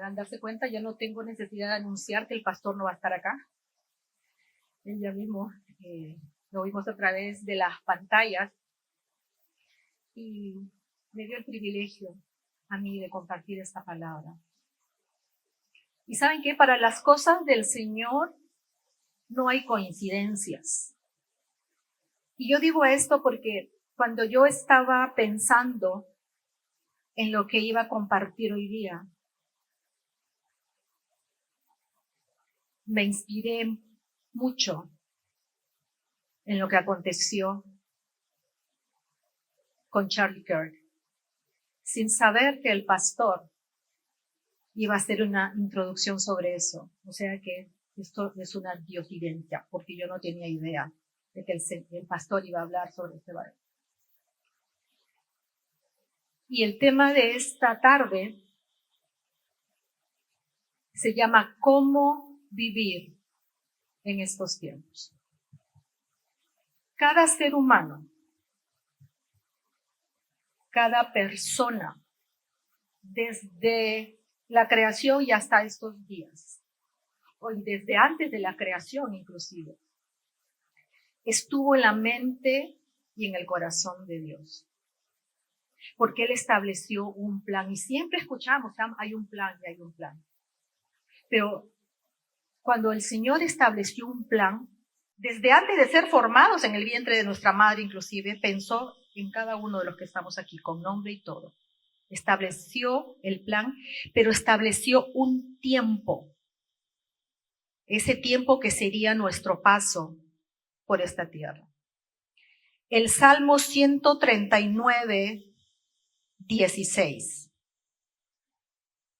podrán darse cuenta, ya no tengo necesidad de anunciar que el pastor no va a estar acá. Ya mismo lo vimos a través de las pantallas y me dio el privilegio a mí de compartir esta palabra. Y ¿saben qué? Para las cosas del Señor no hay coincidencias. Y yo digo esto porque cuando yo estaba pensando en lo que iba a compartir hoy día, me inspiré mucho en lo que aconteció con Charlie Kirk, sin saber que el pastor iba a hacer una introducción sobre eso. O sea que esto es una diosidencia, porque yo no tenía idea de que el pastor iba a hablar sobre este varón. Y el tema de esta tarde se llama ¿Cómo vivir en estos tiempos? Cada ser humano, cada persona, desde la creación y hasta estos días, o desde antes de la creación inclusive, estuvo en la mente y en el corazón de Dios. Porque Él estableció un plan. Y siempre escuchamos, hay un plan y hay un plan. Pero cuando el Señor estableció un plan, desde antes de ser formados en el vientre de nuestra madre inclusive, pensó en cada uno de los que estamos aquí, con nombre y todo. Estableció el plan, pero estableció un tiempo. Ese tiempo que sería nuestro paso por esta tierra. El Salmo 139, 16.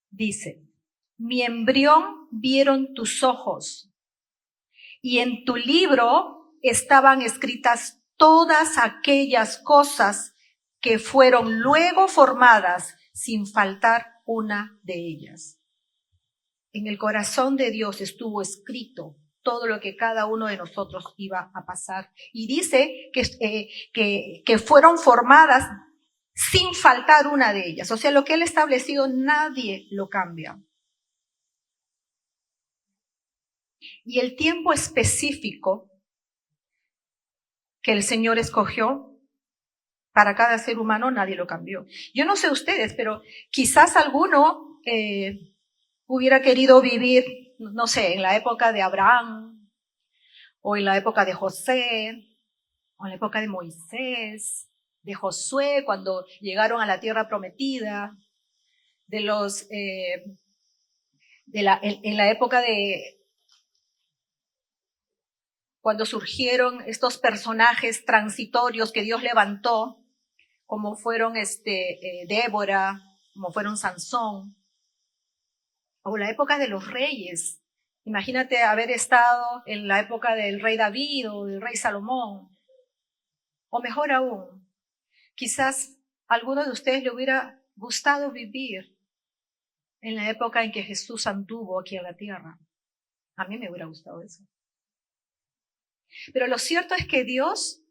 Dice, mi embrión vieron tus ojos, y en tu libro estaban escritas todas aquellas cosas que fueron luego formadas sin faltar una de ellas. En el corazón de Dios estuvo escrito todo lo que cada uno de nosotros iba a pasar. Y dice que fueron formadas sin faltar una de ellas. O sea, lo que Él ha establecido, nadie lo cambia. Y el tiempo específico que el Señor escogió para cada ser humano, nadie lo cambió. Yo no sé ustedes, pero quizás alguno hubiera querido vivir, no sé, en la época de Abraham, o en la época de José, o en la época de Moisés, de Josué, cuando llegaron a la tierra prometida, en la época de cuando surgieron estos personajes transitorios que Dios levantó, como fueron Débora, como fueron Sansón, o la época de los reyes. Imagínate haber estado en la época del rey David o del rey Salomón, o mejor aún, quizás a alguno de ustedes le hubiera gustado vivir en la época en que Jesús anduvo aquí en la tierra. A mí me hubiera gustado eso. Pero lo cierto es que Dios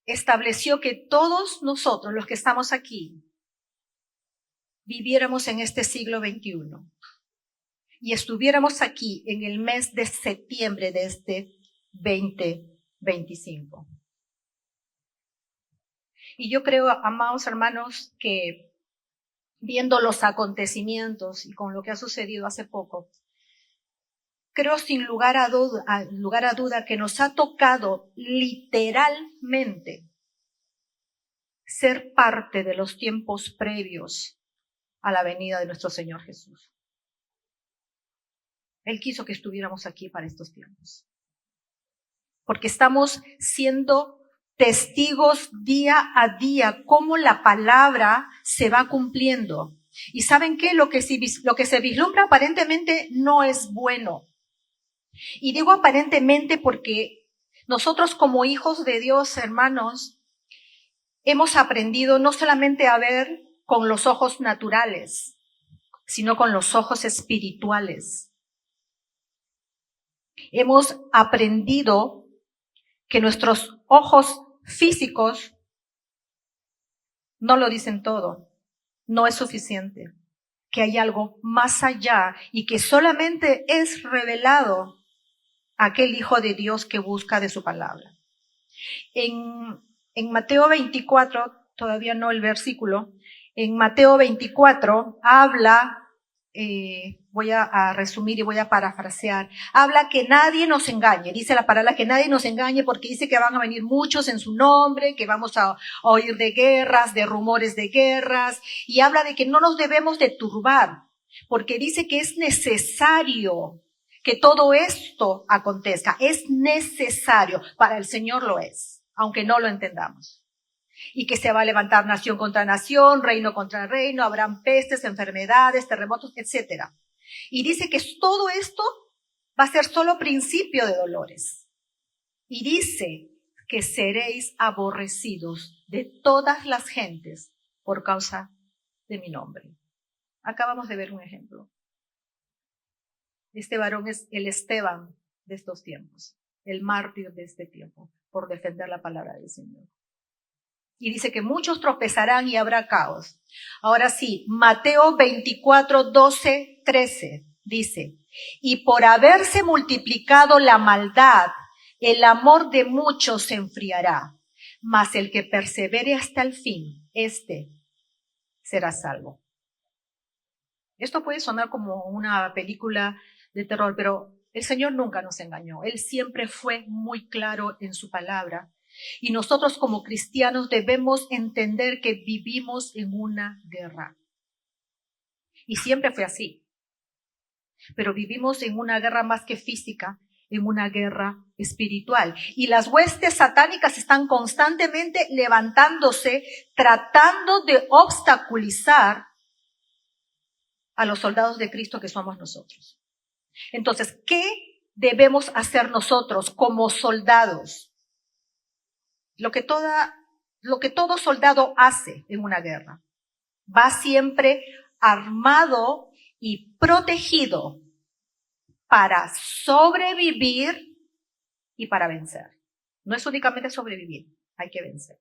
estableció que todos nosotros, los que estamos aquí, viviéramos en este siglo XXI y estuviéramos aquí en el mes de septiembre de este 2025. Y yo creo, amados hermanos, que viendo los acontecimientos y con lo que ha sucedido hace poco, creo sin lugar a duda que nos ha tocado literalmente ser parte de los tiempos previos a la venida de nuestro Señor Jesús. Él quiso que estuviéramos aquí para estos tiempos, porque estamos siendo testigos día a día cómo la palabra se va cumpliendo. Y ¿saben qué? Lo que se vislumbra aparentemente no es bueno. Y digo aparentemente porque nosotros como hijos de Dios, hermanos, hemos aprendido no solamente a ver con los ojos naturales, sino con los ojos espirituales. Hemos aprendido que nuestros ojos físicos no lo dicen todo, no es suficiente. que hay algo más allá y que solamente es revelado a aquel Hijo de Dios que busca de su palabra. En Mateo 24, todavía no el versículo, en Mateo 24 habla, voy a resumir y voy a parafrasear, habla que nadie nos engañe, dice la palabra que nadie nos engañe porque dice que van a venir muchos en su nombre, que vamos a oír de guerras, de rumores de guerras, y habla de que no nos debemos de turbar, porque dice que es necesario que todo esto acontezca, es necesario, para el Señor lo es, aunque no lo entendamos. Y que se va a levantar nación contra nación, reino contra reino, habrán pestes, enfermedades, terremotos, etc. Y dice que todo esto va a ser solo principio de dolores. Y dice que seréis aborrecidos de todas las gentes por causa de mi nombre. Acabamos de ver un ejemplo. Este varón es el Esteban de estos tiempos, el mártir de este tiempo, por defender la palabra del Señor. Y dice que muchos tropezarán y habrá caos. Ahora sí, Mateo 24, 12, 13 dice, y por haberse multiplicado la maldad, el amor de muchos se enfriará, mas el que persevere hasta el fin, este será salvo. Esto puede sonar como una película de terror, pero el Señor nunca nos engañó. Él siempre fue muy claro en su palabra. Y nosotros como cristianos debemos entender que vivimos en una guerra. Y siempre fue así. Pero vivimos en una guerra más que física, en una guerra espiritual. Y las huestes satánicas están constantemente levantándose, tratando de obstaculizar a los soldados de Cristo que somos nosotros. Entonces, ¿qué debemos hacer nosotros como soldados? Lo que todo soldado hace en una guerra. Va siempre armado y protegido para sobrevivir y para vencer. No es únicamente sobrevivir, hay que vencer.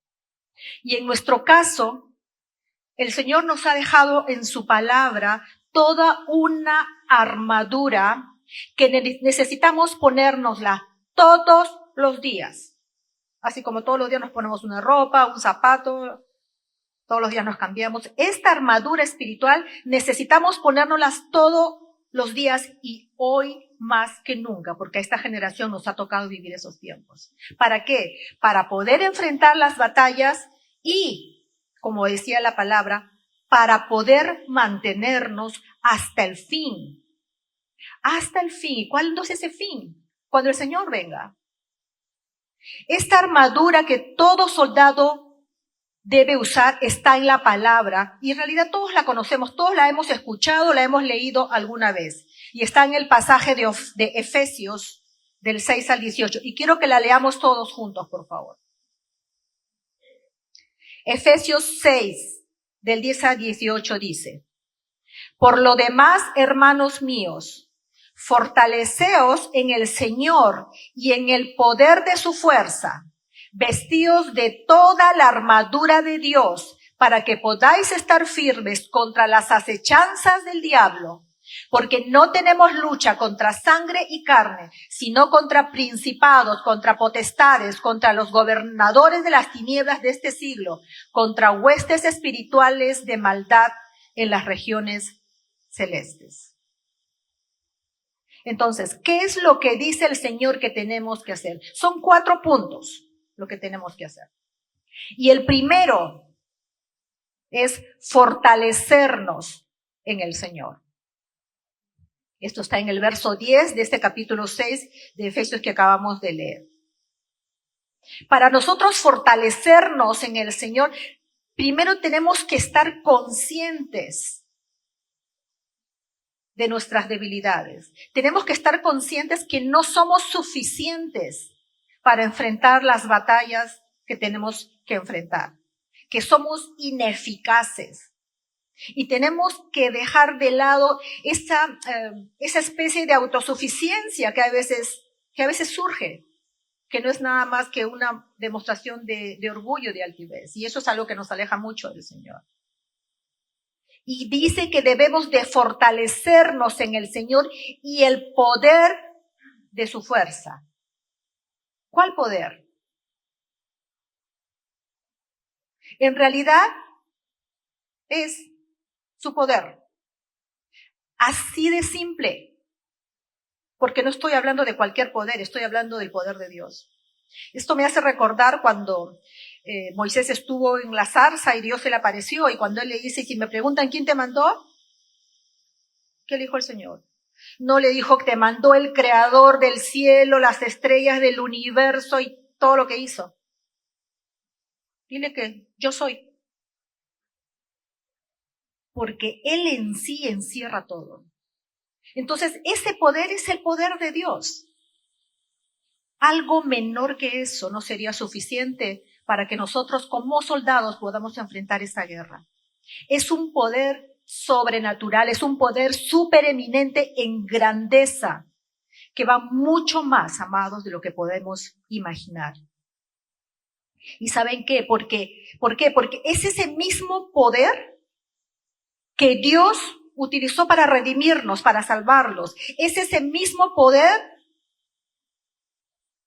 Y en nuestro caso, el Señor nos ha dejado en su palabra toda una armadura que necesitamos ponérnosla todos los días. Así como todos los días nos ponemos una ropa, un zapato, todos los días nos cambiamos. Esta armadura espiritual necesitamos ponérnoslas todos los días y hoy más que nunca, porque a esta generación nos ha tocado vivir esos tiempos. ¿Para qué? Para poder enfrentar las batallas y, como decía la palabra, para poder mantenernos hasta el fin. Hasta el fin. ¿Y cuándo es ese fin? Cuando el Señor venga. Esta armadura que todo soldado debe usar está en la palabra y en realidad todos la conocemos, todos la hemos escuchado, la hemos leído alguna vez. Y está en el pasaje de Efesios del 6 al 18. Y quiero que la leamos todos juntos, por favor. Efesios 6, del 10 al 18 dice, por lo demás, hermanos míos, fortaleceos en el Señor y en el poder de su fuerza, vestidos de toda la armadura de Dios, para que podáis estar firmes contra las acechanzas del diablo, porque no tenemos lucha contra sangre y carne, sino contra principados, contra potestades, contra los gobernadores de las tinieblas de este siglo, contra huestes espirituales de maldad en las regiones celestes. Entonces, ¿qué es lo que dice el Señor que tenemos que hacer? Son 4 puntos lo que tenemos que hacer. Y el primero es fortalecernos en el Señor. Esto está en el verso 10 de este capítulo 6 de Efesios que acabamos de leer. Para nosotros fortalecernos en el Señor, primero tenemos que estar conscientes de nuestras debilidades. Tenemos que estar conscientes que no somos suficientes para enfrentar las batallas que tenemos que enfrentar, que somos ineficaces. Y tenemos que dejar de lado esa especie de autosuficiencia que a veces surge, que no es nada más que una demostración de orgullo, de altivez. Y eso es algo que nos aleja mucho del Señor. Y dice que debemos de fortalecernos en el Señor y el poder de su fuerza. ¿Cuál poder? En realidad es su poder. Así de simple. Porque no estoy hablando de cualquier poder, estoy hablando del poder de Dios. Esto me hace recordar cuando Moisés estuvo en la zarza y Dios se le apareció, y cuando él le dice, si me preguntan quién te mandó, ¿qué le dijo el Señor? No le dijo que te mandó el creador del cielo, las estrellas del universo y todo lo que hizo. Dile que yo soy. Porque Él en sí encierra todo. Entonces, ese poder es el poder de Dios. Algo menor que eso no sería suficiente para que nosotros como soldados podamos enfrentar esta guerra. Es un poder sobrenatural, es un poder supereminente en grandeza, que va mucho más, amados, de lo que podemos imaginar. ¿Y saben qué? ¿Por qué? Porque es ese mismo poder que Dios utilizó para redimirnos, para salvarlos. Es ese mismo poder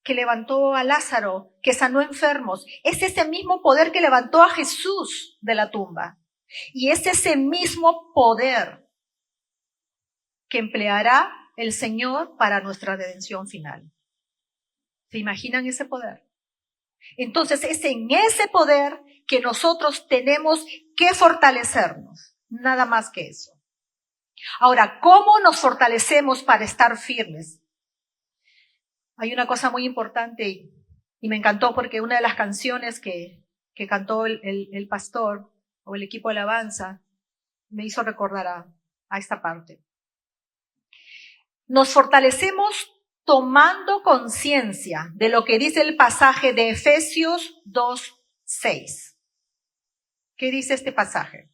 que levantó a Lázaro, que sanó enfermos. Es ese mismo poder que levantó a Jesús de la tumba. Y es ese mismo poder que empleará el Señor para nuestra redención final. ¿Se imaginan ese poder? Entonces es en ese poder que nosotros tenemos que fortalecernos. Nada más que eso. Ahora, ¿cómo nos fortalecemos para estar firmes? Hay una cosa muy importante y me encantó porque una de las canciones que cantó el pastor o el equipo de alabanza me hizo recordar a esta parte. Nos fortalecemos tomando conciencia de lo que dice el pasaje de Efesios 2:6. ¿Qué dice este pasaje?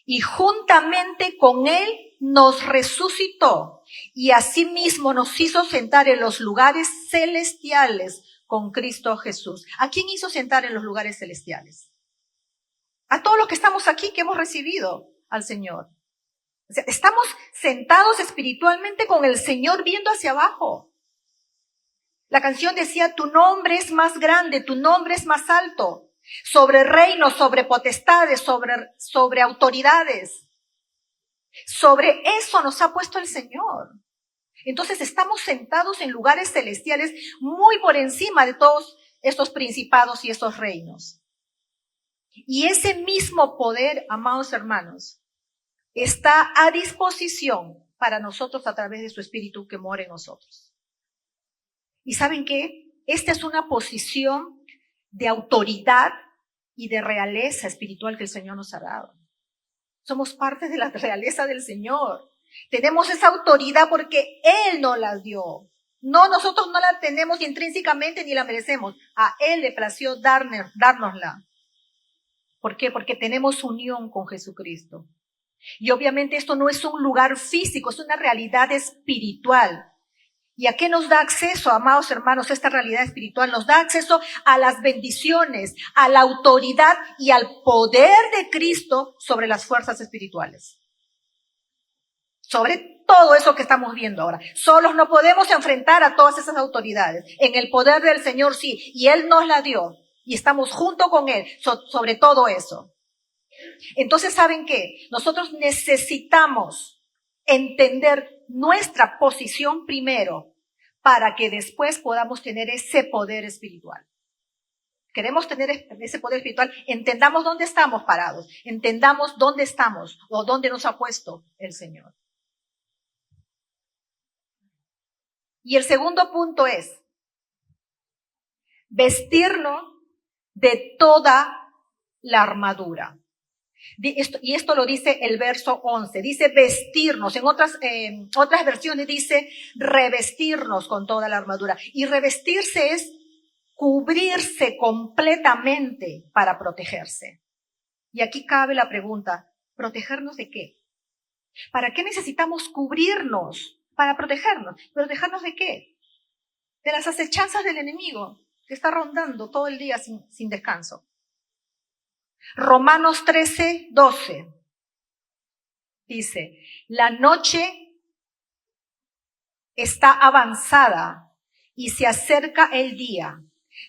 Y juntamente con Él nos resucitó y asimismo nos hizo sentar en los lugares celestiales con Cristo Jesús. ¿A quién hizo sentar en los lugares celestiales? A todos los que estamos aquí, que hemos recibido al Señor. O sea, estamos sentados espiritualmente con el Señor viendo hacia abajo. La canción decía, tu nombre es más grande, tu nombre es más alto. Sobre reinos, sobre potestades, sobre autoridades. Sobre eso nos ha puesto el Señor. Entonces estamos sentados en lugares celestiales muy por encima de todos estos principados y estos reinos. Y ese mismo poder, amados hermanos, está a disposición para nosotros a través de su Espíritu que mora en nosotros. ¿Y saben qué? Esta es una posición de autoridad y de realeza espiritual que el Señor nos ha dado. Somos parte de la realeza del Señor. Tenemos esa autoridad porque Él nos la dio. No, nosotros no la tenemos intrínsecamente ni la merecemos. A Él le plació dárnosla. ¿Por qué? Porque tenemos unión con Jesucristo. Y obviamente esto no es un lugar físico, es una realidad espiritual. ¿Y a qué nos da acceso, amados hermanos, esta realidad espiritual? Nos da acceso a las bendiciones, a la autoridad y al poder de Cristo sobre las fuerzas espirituales. Sobre todo eso que estamos viendo ahora. Solos no podemos enfrentar a todas esas autoridades. En el poder del Señor sí, y Él nos la dio. Y estamos junto con Él sobre todo eso. Entonces, ¿saben qué? Nosotros necesitamos entender nuestra posición primero para que después podamos tener ese poder espiritual. Queremos tener ese poder espiritual, entendamos dónde estamos parados, entendamos dónde estamos o dónde nos ha puesto el Señor. Y el segundo punto es vestirnos de toda la armadura. Y esto lo dice el verso 11, dice vestirnos, en otras versiones dice revestirnos con toda la armadura. Y revestirse es cubrirse completamente para protegerse. Y aquí cabe la pregunta, ¿protegernos de qué? ¿Para qué necesitamos cubrirnos? Para protegernos. ¿Protegernos de qué? De las acechanzas del enemigo que está rondando todo el día sin descanso. Romanos 13:12 Dice, la noche está avanzada y se acerca el día.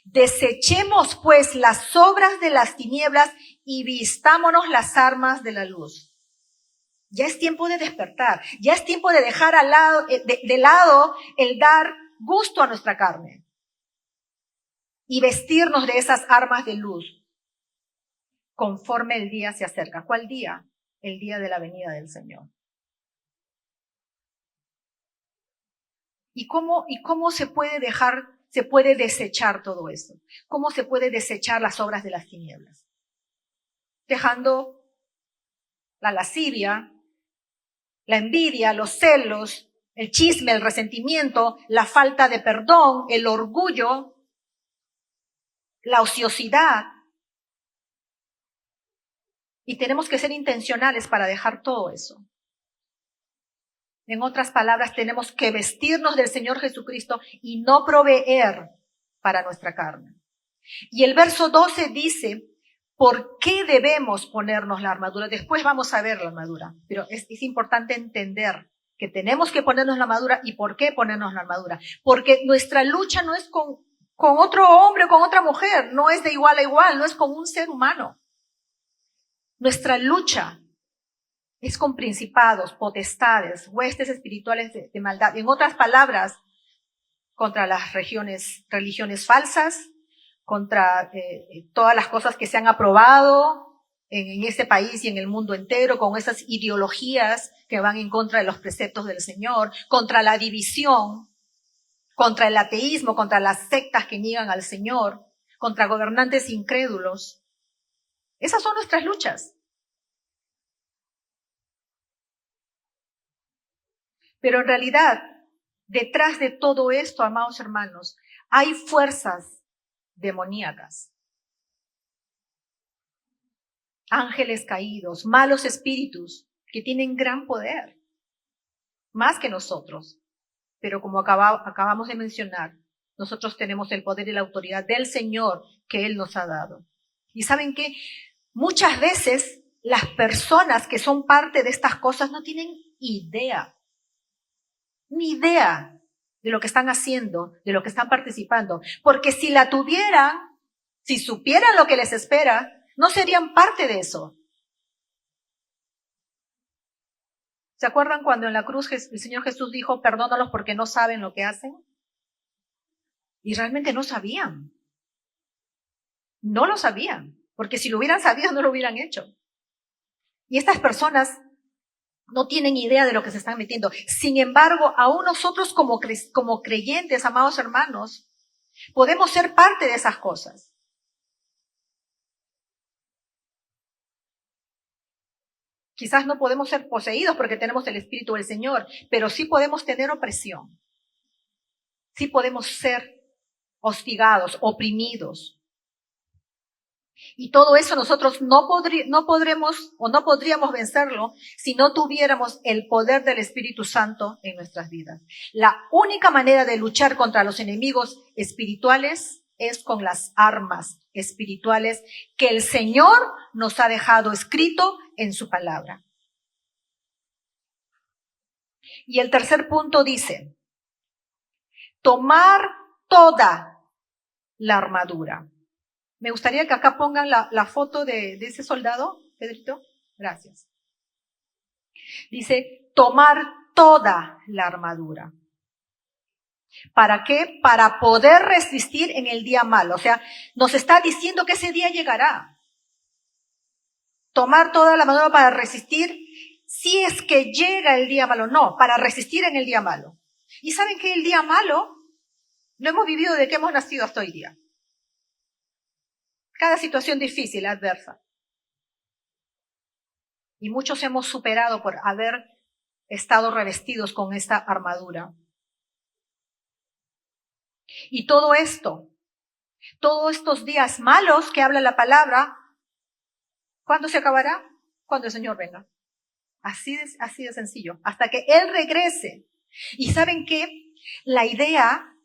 Desechemos pues las obras de las tinieblas y vistámonos las armas de la luz. Ya es tiempo de despertar, ya es tiempo de dejar de lado el dar gusto a nuestra carne y vestirnos de esas armas de luz conforme el día se acerca. ¿Cuál día? El día de la venida del Señor. ¿Y cómo se puede desechar todo esto? ¿Cómo se puede desechar las obras de las tinieblas? Dejando la lascivia, la envidia, los celos, el chisme, el resentimiento, la falta de perdón, el orgullo, la ociosidad. Y tenemos que ser intencionales para dejar todo eso. En otras palabras, tenemos que vestirnos del Señor Jesucristo y no proveer para nuestra carne. Y el verso 12 dice, ¿por qué debemos ponernos la armadura? Después vamos a ver la armadura, pero es importante entender que tenemos que ponernos la armadura. ¿Y por qué ponernos la armadura? Porque nuestra lucha no es con otro hombre o con otra mujer, no es de igual a igual, no es con un ser humano. Nuestra lucha es con principados, potestades, huestes espirituales de maldad. En otras palabras, contra las religiones falsas, contra todas las cosas que se han aprobado en este país y en el mundo entero, con esas ideologías que van en contra de los preceptos del Señor, contra la división, contra el ateísmo, contra las sectas que niegan al Señor, contra gobernantes incrédulos. Esas son nuestras luchas. Pero en realidad, detrás de todo esto, amados hermanos, hay fuerzas demoníacas. Ángeles caídos, malos espíritus que tienen gran poder, más que nosotros. Pero como acabamos de mencionar, nosotros tenemos el poder y la autoridad del Señor que Él nos ha dado. Y ¿saben qué? Muchas veces las personas que son parte de estas cosas no tienen idea, ni idea de lo que están haciendo, de lo que están participando. Porque si la tuvieran, si supieran lo que les espera, no serían parte de eso. ¿Se acuerdan cuando en la cruz el Señor Jesús dijo, perdónalos porque no saben lo que hacen? Y realmente no sabían. No lo sabían, porque si lo hubieran sabido no lo hubieran hecho. Y estas personas no tienen idea de lo que se están metiendo. Sin embargo, aún nosotros como creyentes, amados hermanos, podemos ser parte de esas cosas. Quizás no podemos ser poseídos porque tenemos el Espíritu del Señor, pero sí podemos tener opresión. Sí podemos ser hostigados, oprimidos. Y todo eso nosotros no podríamos vencerlo si no tuviéramos el poder del Espíritu Santo en nuestras vidas. La única manera de luchar contra los enemigos espirituales es con las armas espirituales que el Señor nos ha dejado escrito en su palabra. Y el tercer punto dice, tomar toda la armadura. Me gustaría que acá pongan la foto de ese soldado, Pedrito. Gracias. Dice, tomar toda la armadura. ¿Para qué? Para poder resistir en el día malo. O sea, nos está diciendo que ese día llegará. Tomar toda la armadura para resistir si es que llega el día malo. No, para resistir en el día malo. Y saben que el día malo lo hemos vivido desde que hemos nacido hasta hoy día. Cada situación difícil, adversa. Y muchos hemos superado por haber estado revestidos con esta armadura. Y todo esto, todos estos días malos que habla la palabra, ¿cuándo se acabará? Cuando el Señor venga. Así de sencillo, hasta que Él regrese. Y ¿saben qué? La idea,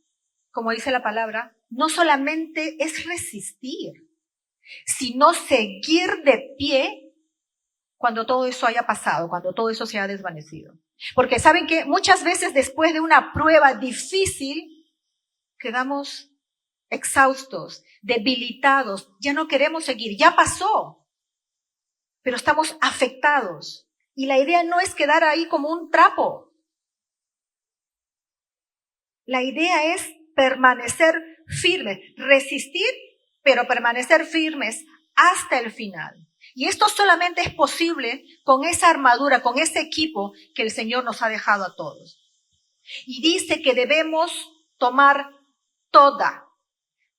como dice la palabra, no solamente es resistir, sino seguir de pie cuando todo eso haya pasado, cuando todo eso se haya desvanecido. Porque saben que muchas veces después de una prueba difícil, quedamos exhaustos, debilitados, ya no queremos seguir, ya pasó, pero estamos afectados. Y la idea no es quedar ahí como un trapo. La idea es permanecer firmes, resistir, pero permanecer firmes hasta el final. Y esto solamente es posible con esa armadura, con ese equipo que el Señor nos ha dejado a todos. Y dice que debemos tomar toda.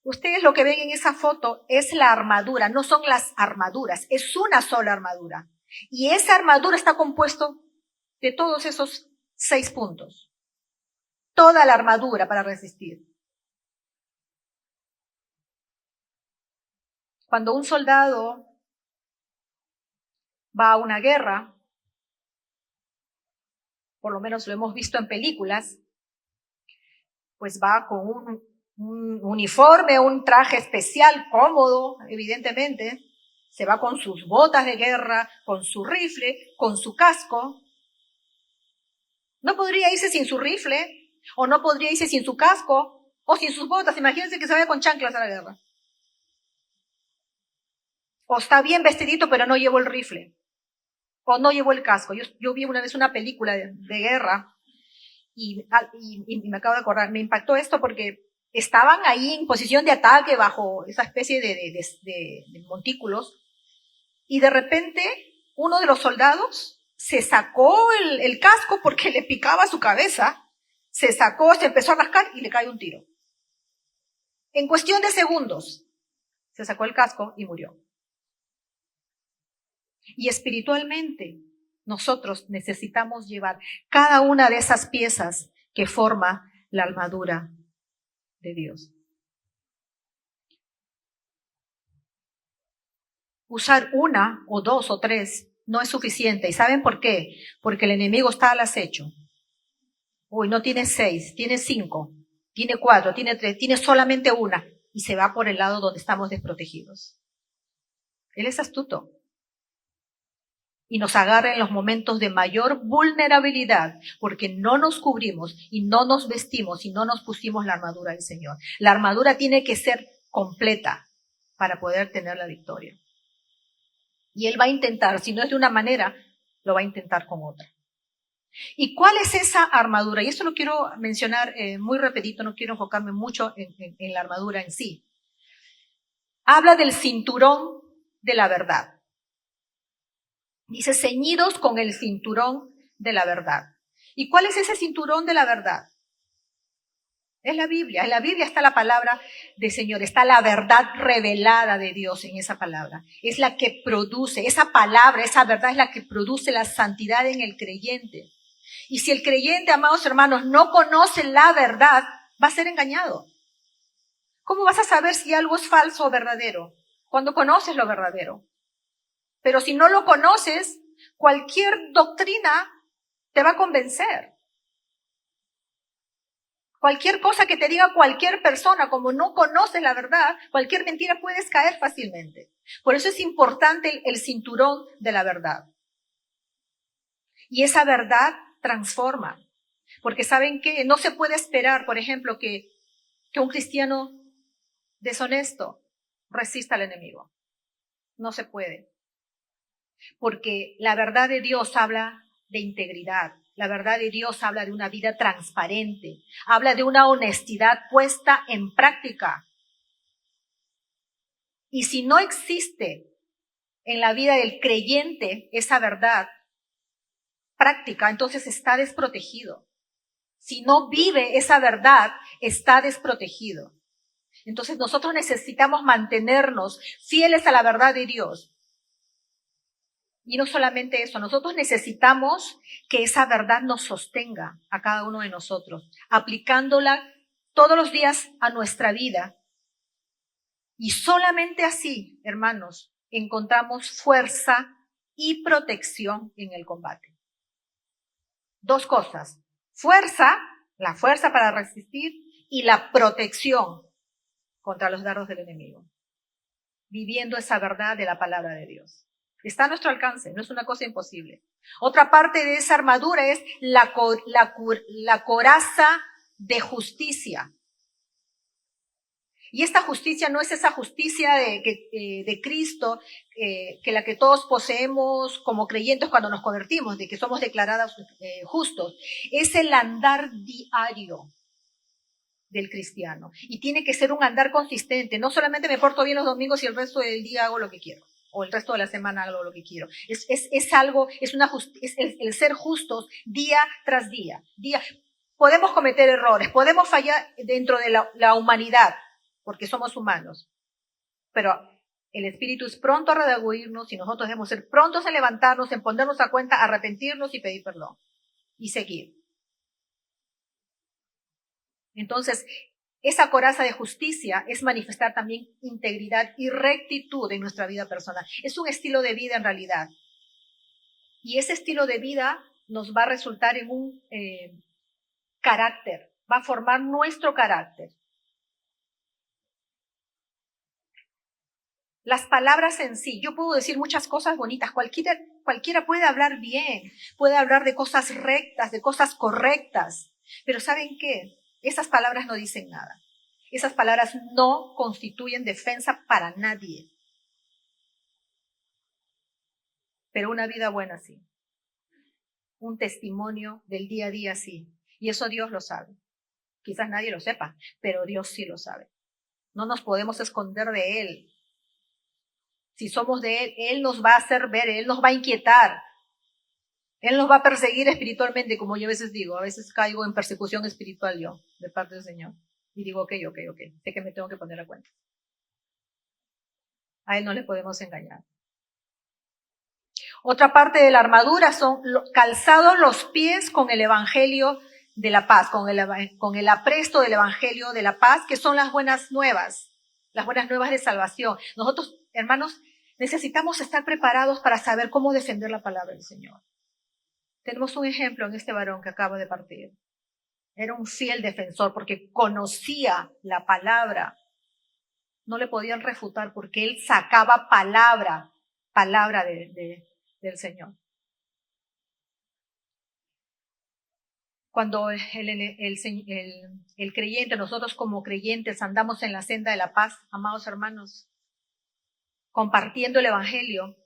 Ustedes lo que ven en esa foto es la armadura, no son las armaduras, es una sola armadura. Y esa armadura está compuesta de todos esos 6 puntos. Toda la armadura para resistir. Cuando un soldado va a una guerra, por lo menos lo hemos visto en películas, pues va con un uniforme, un traje especial, cómodo, evidentemente, se va con sus botas de guerra, con su rifle, con su casco. No podría irse sin su rifle, o no podría irse sin su casco, o sin sus botas. Imagínense que se vaya con chanclas a la guerra. O está bien vestidito, pero no llevó el rifle. O no llevó el casco. Yo vi una vez una película de guerra y me acabo de acordar, me impactó esto porque estaban ahí en posición de ataque bajo esa especie de montículos y de repente uno de los soldados se sacó el casco porque le picaba su cabeza, se sacó, se empezó a rascar y le cae un tiro. En cuestión de segundos se sacó el casco y murió. Y espiritualmente, nosotros necesitamos llevar cada una de esas piezas que forma la armadura de Dios. Usar una o dos o tres no es suficiente. ¿Y saben por qué? Porque el enemigo está al acecho. Uy, no tiene 6, tiene 5, tiene 4, tiene 3, tiene solamente una. Y se va por el lado donde estamos desprotegidos. Él es astuto. Y nos agarra en los momentos de mayor vulnerabilidad, porque no nos cubrimos y no nos vestimos y no nos pusimos la armadura del Señor. La armadura tiene que ser completa para poder tener la victoria. Y Él va a intentar, si no es de una manera, lo va a intentar con otra. ¿Y cuál es esa armadura? Y esto lo quiero mencionar muy rapidito, no quiero enfocarme mucho en la armadura en sí. Habla del cinturón de la verdad. Dice, ceñidos con el cinturón de la verdad. ¿Y cuál es ese cinturón de la verdad? Es la Biblia. En la Biblia está la palabra del Señor, está la verdad revelada de Dios en esa palabra. Es la que produce, esa palabra, esa verdad es la que produce la santidad en el creyente. Y si el creyente, amados hermanos, no conoce la verdad, va a ser engañado. ¿Cómo vas a saber si algo es falso o verdadero? Cuando conoces lo verdadero. Pero si no lo conoces, cualquier doctrina te va a convencer. Cualquier cosa que te diga cualquier persona, como no conoces la verdad, cualquier mentira puedes caer fácilmente. Por eso es importante el cinturón de la verdad. Y esa verdad transforma. Porque saben que no se puede esperar, por ejemplo, que un cristiano deshonesto resista al enemigo. No se puede. Porque la verdad de Dios habla de integridad. La verdad de Dios habla de una vida transparente. Habla de una honestidad puesta en práctica. Y si no existe en la vida del creyente esa verdad práctica, entonces está desprotegido. Si no vive esa verdad, está desprotegido. Entonces nosotros necesitamos mantenernos fieles a la verdad de Dios. Y no solamente eso, nosotros necesitamos que esa verdad nos sostenga a cada uno de nosotros, aplicándola todos los días a nuestra vida. Y solamente así, hermanos, encontramos fuerza y protección en el combate. 2 cosas, fuerza, la fuerza para resistir y la protección contra los dardos del enemigo, viviendo esa verdad de la palabra de Dios. Está a nuestro alcance, no es una cosa imposible. Otra parte de esa armadura es la coraza de justicia. Y esta justicia no es esa justicia de Cristo, que la que todos poseemos como creyentes cuando nos convertimos, de que somos declarados justos. Es el andar diario del cristiano. Y tiene que ser un andar consistente. No solamente me porto bien los domingos y el resto del día hago lo que quiero. O el resto de la semana hago lo que quiero. Es algo, es el ser justos día tras día. Podemos cometer errores, podemos fallar dentro de la humanidad, porque somos humanos. Pero el Espíritu es pronto a redarguirnos y nosotros debemos ser prontos en levantarnos, en ponernos a cuenta, arrepentirnos y pedir perdón. Y seguir. Entonces, esa coraza de justicia es manifestar también integridad y rectitud en nuestra vida personal. Es un estilo de vida en realidad. Y ese estilo de vida nos va a resultar en un carácter, va a formar nuestro carácter. Las palabras en sí, yo puedo decir muchas cosas bonitas, cualquiera puede hablar bien, puede hablar de cosas rectas, de cosas correctas, pero ¿saben qué? Esas palabras no dicen nada. Esas palabras no constituyen defensa para nadie. Pero una vida buena sí. Un testimonio del día a día sí. Y eso Dios lo sabe. Quizás nadie lo sepa, pero Dios sí lo sabe. No nos podemos esconder de Él. Si somos de Él, Él nos va a hacer ver, Él nos va a inquietar. Él nos va a perseguir espiritualmente, como yo a veces digo. A veces caigo en persecución espiritual yo, de parte del Señor. Y digo, ok. Sé que me tengo que poner a cuenta. A Él no le podemos engañar. Otra parte de la armadura son calzados los pies con el evangelio de la paz, con el apresto del evangelio de la paz, que son las buenas nuevas de salvación. Nosotros, hermanos, necesitamos estar preparados para saber cómo defender la palabra del Señor. Tenemos un ejemplo en este varón que acaba de partir. Era un fiel defensor porque conocía la palabra. No le podían refutar porque él sacaba palabra del Señor. Cuando el creyente, nosotros como creyentes andamos en la senda de la paz, amados hermanos, compartiendo el evangelio,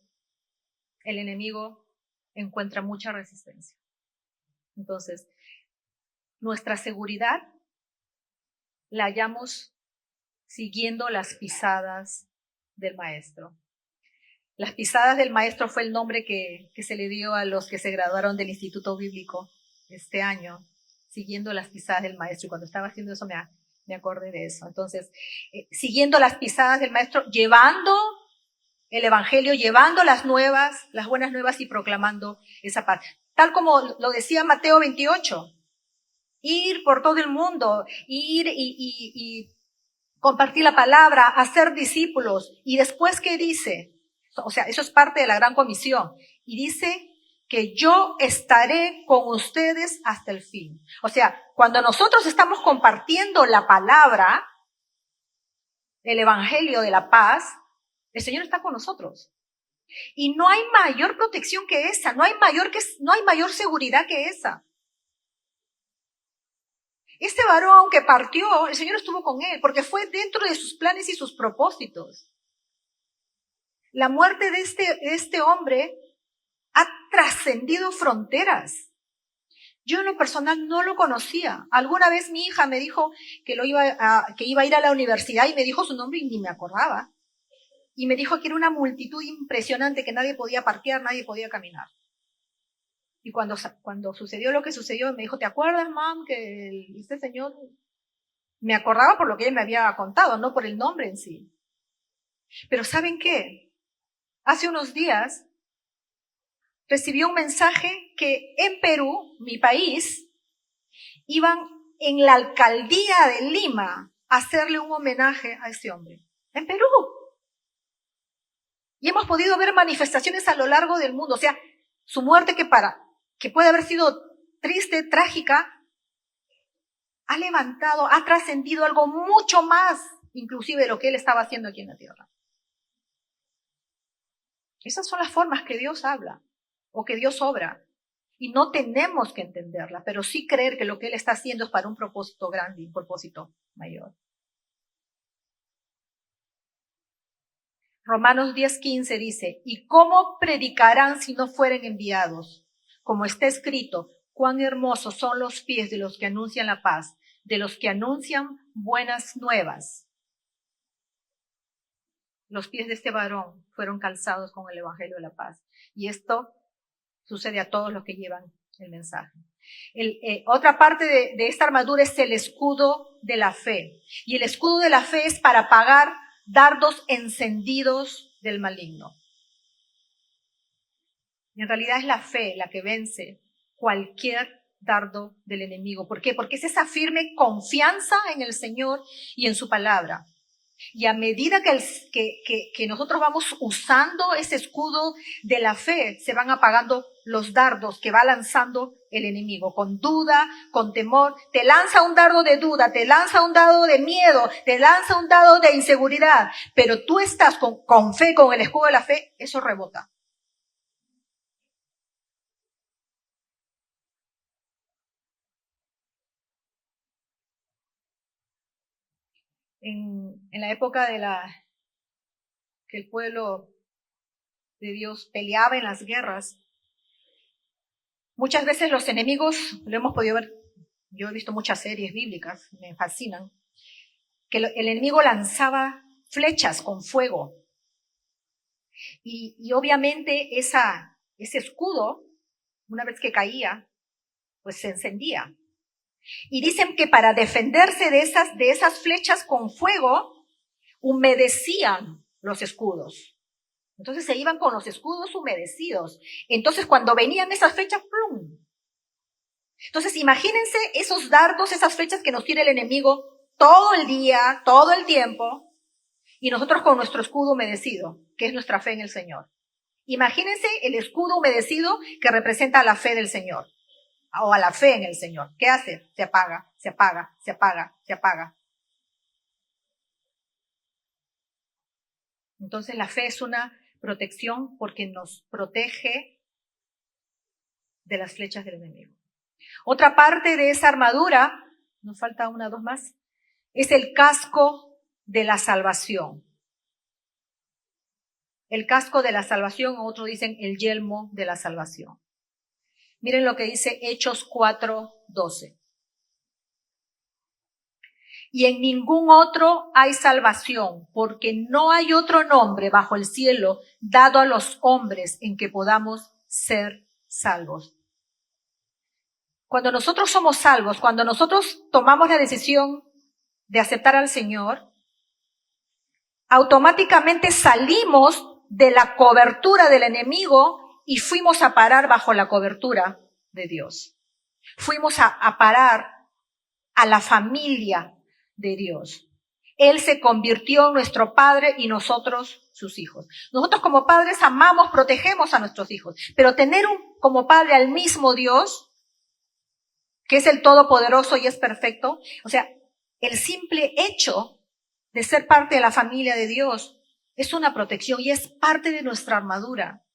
el enemigo encuentra mucha resistencia. Entonces, nuestra seguridad la hallamos siguiendo las pisadas del maestro. Las pisadas del maestro fue el nombre que se le dio a los que se graduaron del Instituto Bíblico este año, siguiendo las pisadas del maestro. Y cuando estaba haciendo eso me acordé de eso. Entonces, siguiendo las pisadas del maestro, llevando el evangelio, llevando las buenas nuevas y proclamando esa paz. Tal como lo decía Mateo 28, ir por todo el mundo, ir y compartir la palabra, hacer discípulos. Y después, ¿qué dice? O sea, eso es parte de la gran comisión. Y dice que yo estaré con ustedes hasta el fin. O sea, cuando nosotros estamos compartiendo la palabra, el evangelio de la paz, el Señor está con nosotros. Y no hay mayor protección que esa, no hay mayor seguridad que esa. Este varón, aunque partió, el Señor estuvo con él, porque fue dentro de sus planes y sus propósitos. La muerte de este hombre ha trascendido fronteras. Yo en lo personal no lo conocía. Alguna vez mi hija me dijo que iba a ir a la universidad y me dijo su nombre y ni me acordaba. Y me dijo que era una multitud impresionante, que nadie podía parquear, nadie podía caminar. Y cuando sucedió lo que sucedió, me dijo, ¿te acuerdas, mam, que este señor? Me acordaba por lo que él me había contado, no por el nombre en sí. Pero ¿saben qué? Hace unos días recibí un mensaje que en Perú, mi país, iban en la alcaldía de Lima a hacerle un homenaje a ese hombre. En Perú. Y hemos podido ver manifestaciones a lo largo del mundo. O sea, su muerte que puede haber sido triste, trágica, ha trascendido algo mucho más, inclusive de lo que él estaba haciendo aquí en la tierra. Esas son las formas que Dios habla o que Dios obra. Y no tenemos que entenderla, pero sí creer que lo que Él está haciendo es para un propósito grande, un propósito mayor. Romanos 10:15 dice, ¿y cómo predicarán si no fueren enviados? Como está escrito, cuán hermosos son los pies de los que anuncian la paz, de los que anuncian buenas nuevas. Los pies de este varón fueron calzados con el evangelio de la paz. Y esto sucede a todos los que llevan el mensaje. Otra parte de esta armadura es el escudo de la fe. Y el escudo de la fe es para apagar dardos encendidos del maligno. Y en realidad es la fe la que vence cualquier dardo del enemigo. ¿Por qué? Porque es esa firme confianza en el Señor y en su palabra. Y a medida que nosotros vamos usando ese escudo de la fe, se van apagando los dardos que va lanzando el enemigo, con duda, con temor. Te lanza un dardo de duda, te lanza un dardo de miedo, te lanza un dardo de inseguridad, pero tú estás con fe, con el escudo de la fe, eso rebota. En la época que el pueblo de Dios peleaba en las guerras, muchas veces los enemigos, lo hemos podido ver, yo he visto muchas series bíblicas, me fascinan, que el enemigo lanzaba flechas con fuego. Y obviamente ese escudo, una vez que caía, pues se encendía. Y dicen que para defenderse de esas flechas con fuego, humedecían los escudos. Entonces se iban con los escudos humedecidos. Entonces cuando venían esas flechas, ¡plum! Entonces imagínense esos dardos, esas flechas que nos tira el enemigo todo el día, todo el tiempo, y nosotros con nuestro escudo humedecido, que es nuestra fe en el Señor. Imagínense el escudo humedecido que representa a la fe del Señor, o a la fe en el Señor. ¿Qué hace? Se apaga, se apaga, se apaga, se apaga. Entonces la fe es una protección porque nos protege de las flechas del enemigo. Otra parte de esa armadura, nos falta una o dos más, es el casco de la salvación. El casco de la salvación, otros dicen el yelmo de la salvación. Miren lo que dice Hechos 4:12. Y en ningún otro hay salvación, porque no hay otro nombre bajo el cielo dado a los hombres en que podamos ser salvos. Cuando nosotros somos salvos, cuando nosotros tomamos la decisión de aceptar al Señor, automáticamente salimos de la cobertura del enemigo y fuimos a parar bajo la cobertura de Dios. Fuimos a parar a la familia de Dios. Él se convirtió en nuestro padre y nosotros sus hijos. Nosotros como padres amamos, protegemos a nuestros hijos, pero tener como padre al mismo Dios, que es el Todopoderoso y es perfecto, o sea, el simple hecho de ser parte de la familia de Dios es una protección y es parte de nuestra armadura.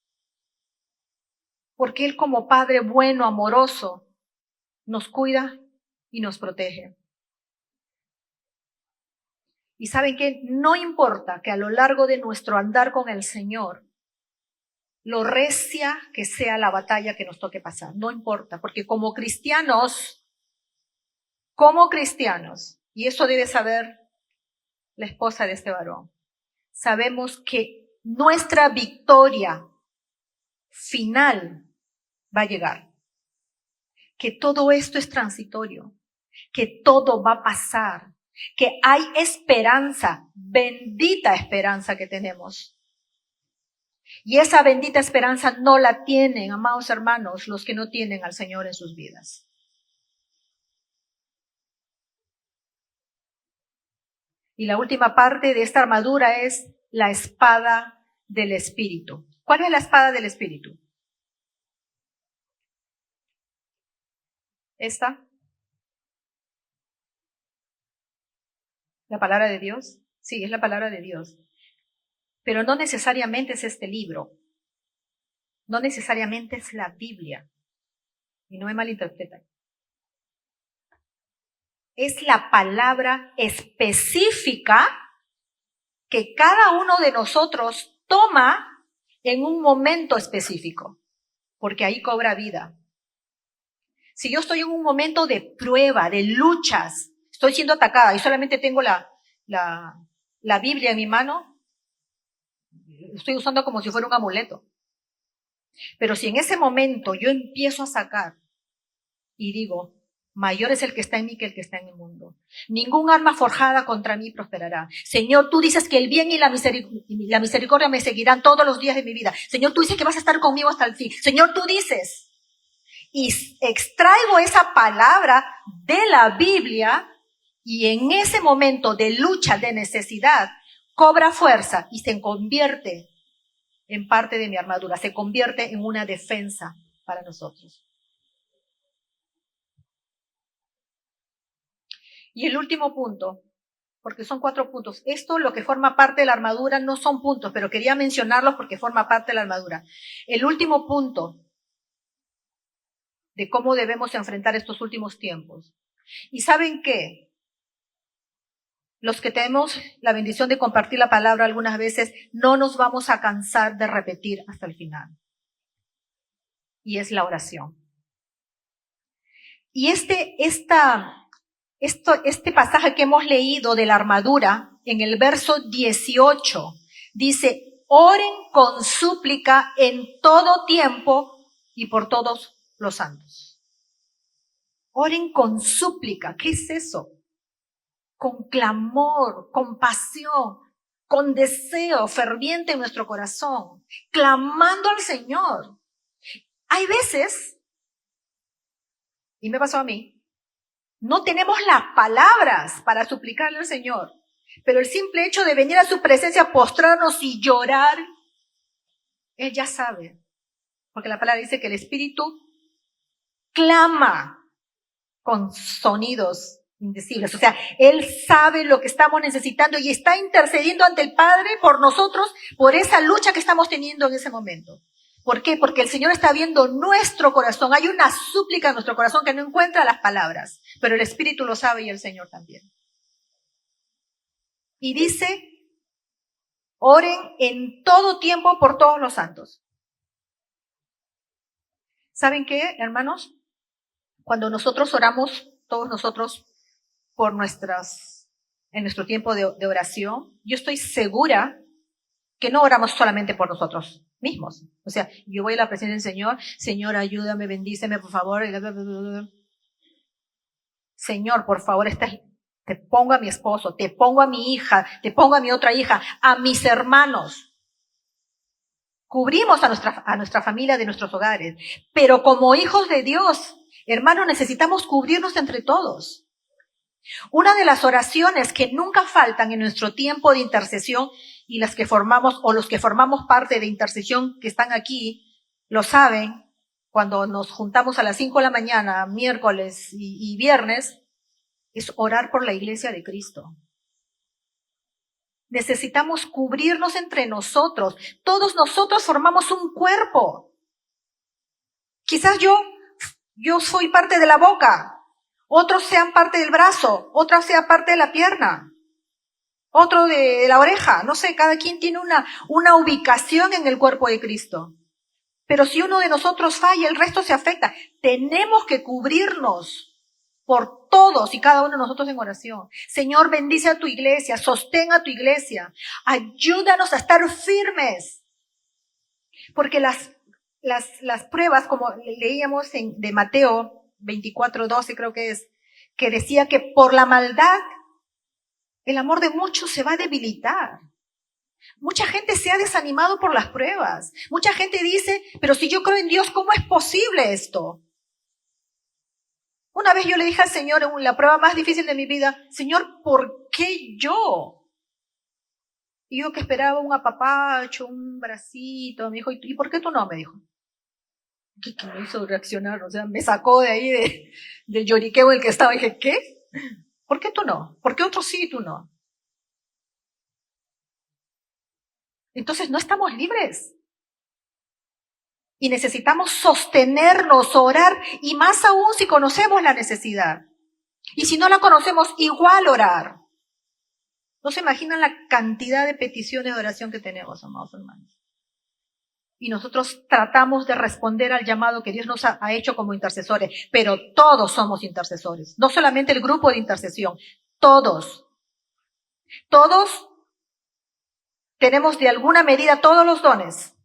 Porque Él como Padre bueno, amoroso, nos cuida y nos protege. Y saben que no importa que a lo largo de nuestro andar con el Señor, lo recia que sea la batalla que nos toque pasar, no importa, porque como cristianos, y eso debe saber la esposa de este varón, sabemos que nuestra victoria final va a llegar, que todo esto es transitorio, que todo va a pasar, que hay esperanza, bendita esperanza que tenemos. Y esa bendita esperanza no la tienen, amados hermanos, los que no tienen al Señor en sus vidas. Y la última parte de esta armadura es la espada del Espíritu. ¿Cuál es la espada del Espíritu? ¿Esta? ¿La palabra de Dios? Sí, es la palabra de Dios. Pero no necesariamente es este libro. no necesariamente es la Biblia, y no me malinterpreten. Es la palabra específica que cada uno de nosotros toma en un momento específico, porque ahí cobra vida. Si yo estoy en un momento de prueba, de luchas, estoy siendo atacada y solamente tengo la Biblia en mi mano, estoy usando como si fuera un amuleto. Pero si en ese momento yo empiezo a sacar y digo, mayor es el que está en mí que el que está en el mundo. Ningún arma forjada contra mí prosperará. Señor, tú dices que el bien y la misericordia me seguirán todos los días de mi vida. Señor, tú dices que vas a estar conmigo hasta el fin. Señor, tú dices. Y extraigo esa palabra de la Biblia y en ese momento de lucha, de necesidad, cobra fuerza y se convierte en parte de mi armadura, se convierte en una defensa para nosotros. Y el último punto, porque son 4 puntos. Esto, lo que forma parte de la armadura, no son puntos, pero quería mencionarlos porque forma parte de la armadura. El último punto de cómo debemos enfrentar estos últimos tiempos. ¿Y saben qué? Los que tenemos la bendición de compartir la palabra algunas veces, no nos vamos a cansar de repetir hasta el final. Y es la oración. Y este pasaje que hemos leído de la armadura, en el verso 18, dice, oren con súplica en todo tiempo y por todos los santos. Oren con súplica. ¿Qué es eso? Con clamor, con pasión, con deseo ferviente en nuestro corazón, clamando al Señor. Hay veces, y me pasó a mí, no tenemos las palabras para suplicarle al Señor, pero el simple hecho de venir a su presencia, postrarnos y llorar, Él ya sabe, porque la palabra dice que el Espíritu clama con sonidos indecibles. O sea, Él sabe lo que estamos necesitando y está intercediendo ante el Padre por nosotros, por esa lucha que estamos teniendo en ese momento. ¿Por qué? Porque el Señor está viendo nuestro corazón. Hay una súplica en nuestro corazón que no encuentra las palabras, pero el Espíritu lo sabe y el Señor también. Y dice, oren en todo tiempo por todos los santos. ¿Saben qué, hermanos? Cuando nosotros oramos, todos nosotros, en nuestro tiempo de oración, yo estoy segura que no oramos solamente por nosotros mismos. O sea, yo voy a la presencia del Señor, Señor, ayúdame, bendíceme, por favor. Señor, por favor, te pongo a mi esposo, te pongo a mi hija, te pongo a mi otra hija, a mis hermanos. Cubrimos a nuestra familia de nuestros hogares. Pero como hijos de Dios, hermanos, necesitamos cubrirnos entre todos. Una de las oraciones que nunca faltan en nuestro tiempo de intercesión, y las que formamos, o los que formamos parte de intercesión que están aquí, lo saben, cuando nos juntamos a las 5 de la mañana, miércoles y viernes, es orar por la iglesia de Cristo. Necesitamos cubrirnos entre nosotros. Todos nosotros formamos un cuerpo. Quizás yo soy parte de la boca, otros sean parte del brazo, otros sean parte de la pierna, otro de la oreja, no sé, cada quien tiene una ubicación en el cuerpo de Cristo. Pero si uno de nosotros falla, el resto se afecta. Tenemos que cubrirnos por todos y cada uno de nosotros en oración. Señor, bendice a tu iglesia, sostén a tu iglesia, ayúdanos a estar firmes. Porque las pruebas, como leíamos de Mateo 24:12, creo que es, que decía que por la maldad el amor de muchos se va a debilitar. Mucha gente se ha desanimado por las pruebas. Mucha gente dice, pero si yo creo en Dios, ¿cómo es posible esto? Una vez yo le dije al Señor en la prueba más difícil de mi vida, Señor, ¿por qué yo? Y yo que esperaba un apapacho, un bracito, me dijo, ¿y por qué tú no? Me dijo. ¿Qué me hizo reaccionar? O sea, me sacó de ahí del lloriqueo en el que estaba. Y dije, ¿qué? ¿Por qué tú no? ¿Por qué otros sí y tú no? Entonces no estamos libres. Y necesitamos sostenernos, orar, y más aún si conocemos la necesidad. Y si no la conocemos, igual orar. No se imaginan la cantidad de peticiones de oración que tenemos, amados hermanos. Y nosotros tratamos de responder al llamado que Dios nos ha hecho como intercesores, pero todos somos intercesores, no solamente el grupo de intercesión, todos tenemos de alguna medida todos los dones,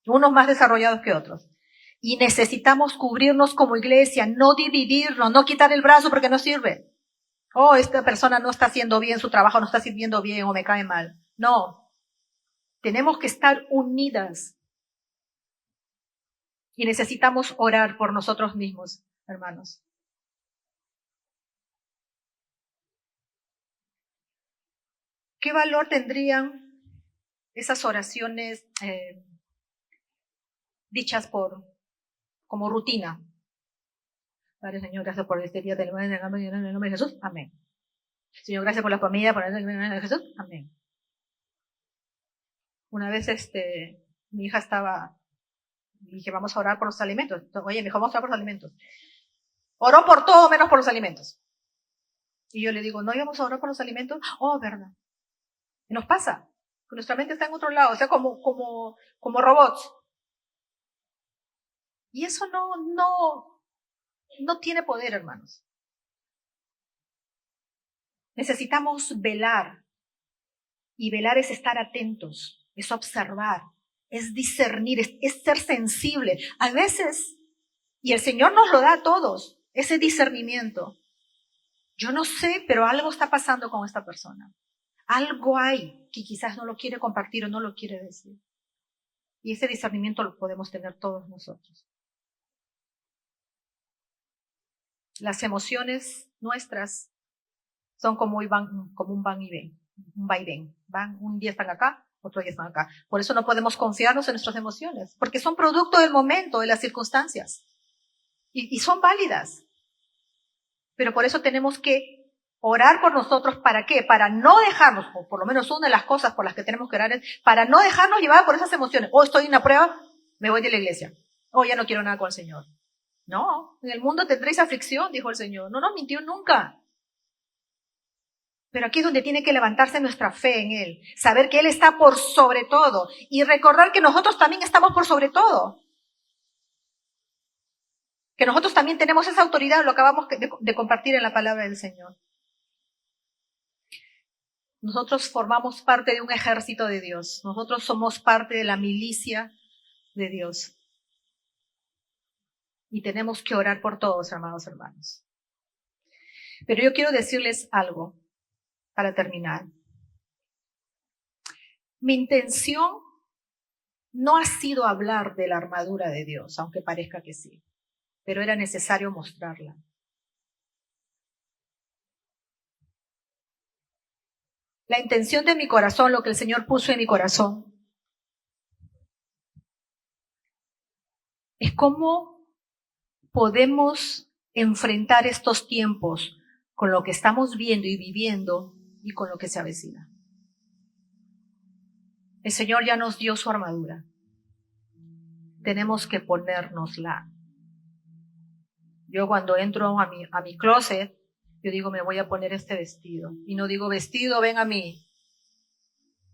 unos más desarrollados que otros. Y necesitamos cubrirnos como iglesia, no dividirnos, no quitar el brazo porque no sirve. Oh, esta persona no está haciendo bien su trabajo, no está sirviendo bien o me cae mal. No, tenemos que estar unidas. Y necesitamos orar por nosotros mismos, hermanos. ¿Qué valor tendrían esas oraciones dichas como rutina? Padre, Señor, gracias por este día, te lo en el nombre de Jesús, amén. Señor, gracias por la comida, por el nombre de Jesús, amén. Una vez mi hija dije, vamos a orar por los alimentos. Oye, mi hijo, vamos a orar por los alimentos. Oró por todo menos por los alimentos. Y yo le digo, ¿no íbamos a orar por los alimentos? Oh, verdad. Y nos pasa, que nuestra mente está en otro lado, o sea, como robots. Y eso no tiene poder, hermanos. Necesitamos velar. Y velar es estar atentos, es observar, es discernir, es ser sensible. A veces, y el Señor nos lo da a todos, ese discernimiento. Yo no sé, pero algo está pasando con esta persona. Algo hay que quizás no lo quiere compartir o no lo quiere decir. Y ese discernimiento lo podemos tener todos nosotros. Las emociones nuestras son como un van y ven, un va y ven. Un día están acá, otro día están acá. Por eso no podemos confiarnos en nuestras emociones, porque son producto del momento, de las circunstancias. Y son válidas. Pero por eso tenemos que orar por nosotros. ¿Para qué? Para no dejarnos, o por lo menos una de las cosas por las que tenemos que orar es para no dejarnos llevar por esas emociones. Oh, estoy en una prueba, me voy de la iglesia. Oh, ya no quiero nada con el Señor. No, en el mundo tendréis aflicción, dijo el Señor. No nos mintió nunca. Pero aquí es donde tiene que levantarse nuestra fe en Él. Saber que Él está por sobre todo. Y recordar que nosotros también estamos por sobre todo. Que nosotros también tenemos esa autoridad, lo acabamos de compartir en la palabra del Señor. Nosotros formamos parte de un ejército de Dios. Nosotros somos parte de la milicia de Dios. Y tenemos que orar por todos, amados hermanos. Pero yo quiero decirles algo para terminar. Mi intención no ha sido hablar de la armadura de Dios, aunque parezca que sí, pero era necesario mostrarla. La intención de mi corazón, lo que el Señor puso en mi corazón, es cómo podemos enfrentar estos tiempos con lo que estamos viendo y viviendo y con lo que se avecina. El Señor ya nos dio su armadura. Tenemos que ponérnosla. Yo cuando entro a mi closet, yo digo, me voy a poner este vestido. Y no digo, vestido, ven a mí.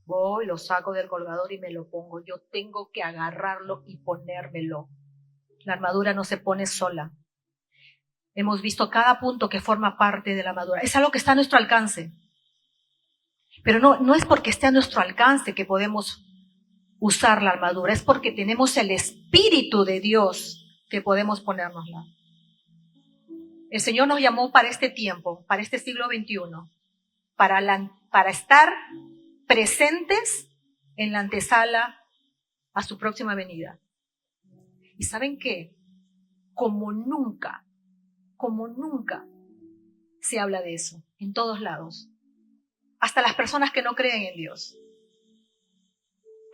Voy, lo saco del colgador y me lo pongo. Yo tengo que agarrarlo y ponérmelo. La armadura no se pone sola. Hemos visto cada punto que forma parte de la armadura. Es algo que está a nuestro alcance. Pero no es porque esté a nuestro alcance que podemos usar la armadura. Es porque tenemos el Espíritu de Dios que podemos ponérnosla. El Señor nos llamó para este tiempo, para este siglo XXI, para estar presentes en la antesala a su próxima venida. ¿Y saben qué? Como nunca se habla de eso, en todos lados. Hasta las personas que no creen en Dios.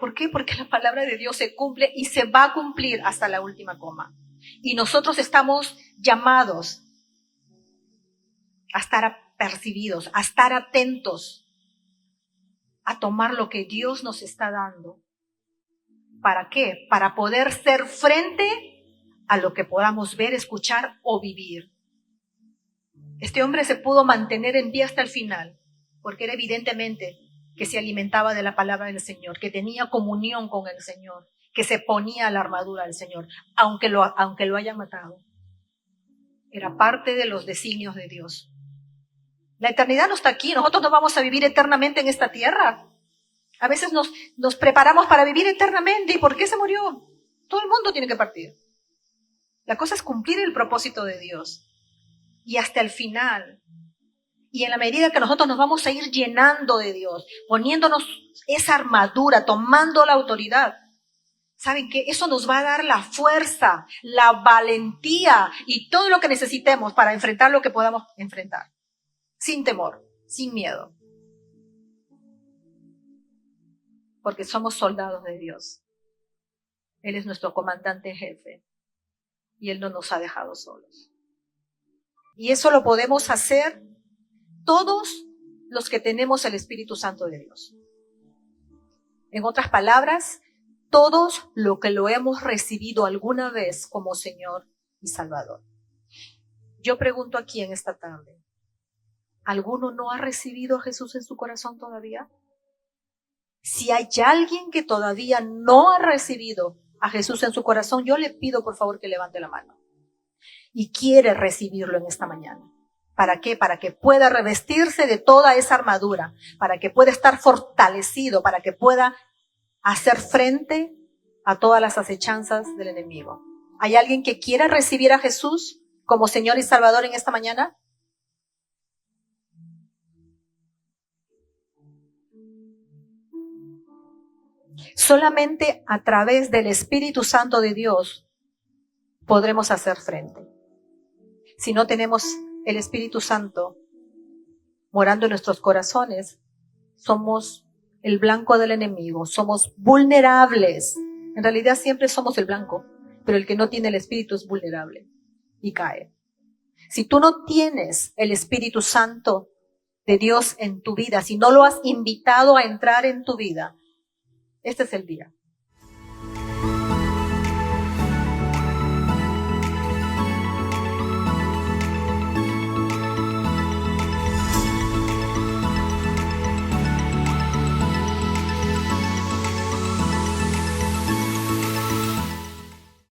¿Por qué? Porque la palabra de Dios se cumple y se va a cumplir hasta la última coma. Y nosotros estamos llamados a estar apercibidos, a estar atentos, a tomar lo que Dios nos está dando ¿Para qué? Para poder ser frente a lo que podamos ver, escuchar o vivir. Este hombre se pudo mantener en pie hasta el final, porque era evidentemente que se alimentaba de la palabra del Señor, que tenía comunión con el Señor, que se ponía la armadura del Señor, aunque lo hayan matado. Era parte de los designios de Dios. La eternidad no está aquí, nosotros no vamos a vivir eternamente en esta tierra. A veces nos preparamos para vivir eternamente. ¿Y por qué se murió? Todo el mundo tiene que partir. La cosa es cumplir el propósito de Dios. Y hasta el final. Y en la medida que nosotros nos vamos a ir llenando de Dios, poniéndonos esa armadura, tomando la autoridad, ¿saben qué? Eso nos va a dar la fuerza, la valentía y todo lo que necesitemos para enfrentar lo que podamos enfrentar. Sin temor, sin miedo. Porque somos soldados de Dios. Él es nuestro comandante jefe y Él no nos ha dejado solos. Y eso lo podemos hacer todos los que tenemos el Espíritu Santo de Dios. En otras palabras, todos los que lo hemos recibido alguna vez como Señor y Salvador. Yo pregunto aquí en esta tarde, ¿alguno no ha recibido a Jesús en su corazón todavía? Si hay alguien que todavía no ha recibido a Jesús en su corazón, yo le pido por favor que levante la mano. Y quiere recibirlo en esta mañana. ¿Para qué? Para que pueda revestirse de toda esa armadura, para que pueda estar fortalecido, para que pueda hacer frente a todas las acechanzas del enemigo. ¿Hay alguien que quiera recibir a Jesús como Señor y Salvador en esta mañana? Solamente a través del Espíritu Santo de Dios podremos hacer frente. Si no tenemos el Espíritu Santo morando en nuestros corazones, somos el blanco del enemigo, somos vulnerables. En realidad siempre somos el blanco, pero el que no tiene el Espíritu es vulnerable y cae. Si tú no tienes el Espíritu Santo de Dios en tu vida, si no lo has invitado a entrar en tu vida, este es el día.